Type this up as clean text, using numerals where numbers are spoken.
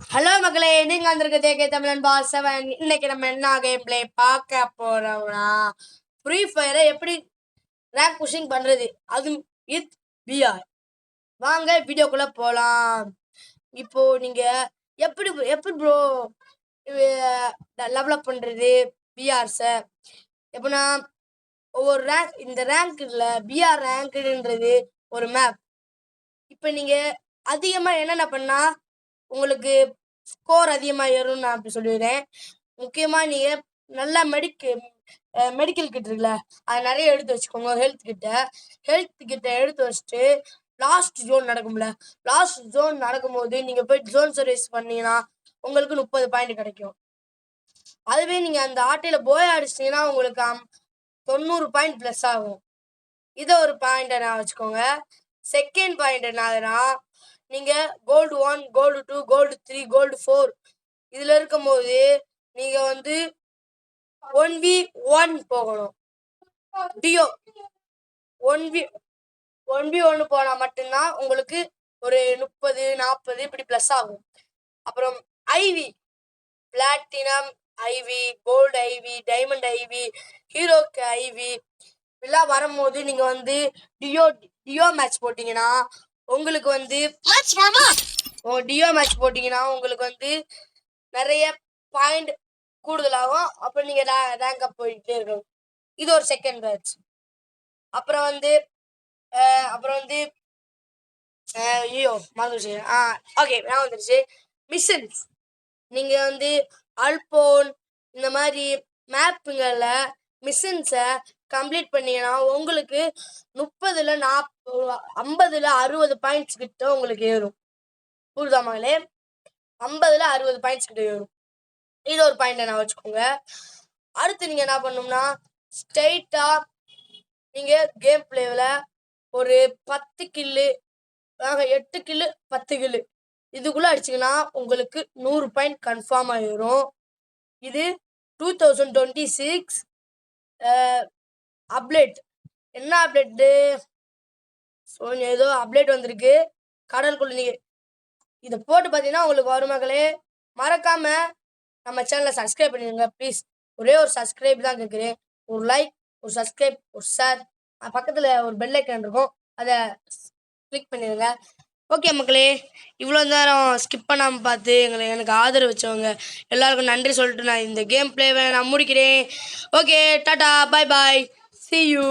Hello மக்களே, நீங்க வந்திருக்க தேக்கே தமிழன் பாஸ் 7. இன்னைக்கு நம்ம என்ன கேம் பிளே பார்க்க போறோம்னா, ஃப்ரீ ஃபயரை எப்படி ரேங்க் புஷிங் பண்றது, அது வித் பிஆர். வாங்க வீடியோக்குள்ள போலாம். இப்போ நீங்க எப்படி எப்படி ப்ரோ டெவலப் பண்றது பிஆர்ஸை எப்படின்னா, ஒவ்வொரு ரேங்க், இந்த ரேங்க்ல பிஆர் ரேங்க்ன்றது ஒரு மேப். இப்போ நீங்க அதிகமா என்னென்ன பண்ணா உங்களுக்கு ஸ்கோர் அதிகமாக ஏறும்னு நான் அப்படி சொல்லிடுறேன். முக்கியமாக நீங்கள் நல்லா மெடிக்கல் கிட் இருக்குல்ல, அது நிறைய எடுத்து வச்சுக்கோங்க. ஹெல்த் கிட்ட எடுத்து வச்சுட்டு லாஸ்ட் ஜோன் நடக்கும்ல, லாஸ்ட் ஜோன் நடக்கும்போது நீங்கள் போய் ஜோன் சர்வீஸ் பண்ணீங்கன்னா உங்களுக்கு 30 பாயிண்ட் கிடைக்கும். அதுவே நீங்கள் அந்த ஆட்டையில் போய் அடிச்சிட்டிங்கன்னா உங்களுக்கு 90 பாயிண்ட் ப்ளஸ் ஆகும். இதை ஒரு பாயிண்டை நான் வச்சுக்கோங்க. செகண்ட் பாயிண்ட் என்னதுன்னா, நீங்கள் கோல்டு 1, கோல்டு 2, கோல்டு 3, கோல்டு 4 இதில் இருக்கும்போது நீங்கள் வந்து 1v1 போகணும். டியோ 1v1 போனால் மட்டும்தான் உங்களுக்கு ஒரு 30, 40 இப்படி ப்ளஸ் ஆகும். அப்புறம் IV, platinum IV, gold IV, diamond IV, ஹீரோக்கு ஐவி எல்லாம் வரும்போது நீங்கள் வந்து டியோ மேட்ச் போட்டிங்கன்னா உங்களுக்கு வந்து டியோ மேட்ச் போட்டிங்கன்னா உங்களுக்கு வந்து நிறைய பாயிண்ட் கூடுதலாகும். அப்புறம் நீங்கள் ரேங்க் அப் போயிட்டே இருக்கணும். இது ஒரு செகண்ட் மேட்ச். அப்புறம் வந்து ஐயோ மறந்துச்சு. ஓகே, நான் வந்துருச்சு. மிஷன்ஸ் நீங்கள் வந்து அல்போன் இந்த மாதிரி மேப்புங்களில் மிஷன்ஸை கம்ப்ளீட் பண்ணீங்கன்னா உங்களுக்கு 30, 40, 50, 60 பாயிண்ட்ஸ் கிட்ட உங்களுக்கு ஏறும். புரியுதா மகளே? 50, 60 பாயிண்ட்ஸ் கிட்ட ஏறும். இது ஒரு பாயிண்ட் நான் வச்சுக்கோங்க. அடுத்து நீங்கள் என்ன பண்ணணும்னா, ஸ்ட்ரெயிட்டாக நீங்கள் கேம் பிளேவில் ஒரு 10 கில்லு, 8 கில்லு, 10 கில்லு இதுக்குள்ளே அடிச்சிங்கன்னா உங்களுக்கு 100 பாயிண்ட் கன்ஃபார்ம் ஆகிடும். இது 2026 அப்டேட். என்ன அப்டேட்டு? ஏதோ அப்டேட் வந்திருக்கு. கடலுக்குள்ள நீங்கள் இதை போட்டு பார்த்தீங்கன்னா உங்களுக்கு வரும் மகளே. மறக்காமல் நம்ம சேனலை சப்ஸ்கிரைப் பண்ணிடுங்க ப்ளீஸ். ஒரே ஒரு சப்ஸ்கிரைப் தான் கேட்குறேன். ஒரு லைக், ஒரு சப்ஸ்கிரைப், ஒரு ஷேர், பக்கத்தில் ஒரு பெல் ஐக்கான் இருக்கும், அதை கிளிக் பண்ணிடுங்க. ஓகே மக்களே, இவ்வளோ நேரம் ஸ்கிப் பண்ணாமல் பார்த்து எனக்கு ஆதரவு வச்சவங்க எல்லாருக்கும் நன்றி சொல்லிட்டு நான் இந்த கேம் பிளேவை நான் முடிக்கிறேன். Okay, Tata, bye bye, see you.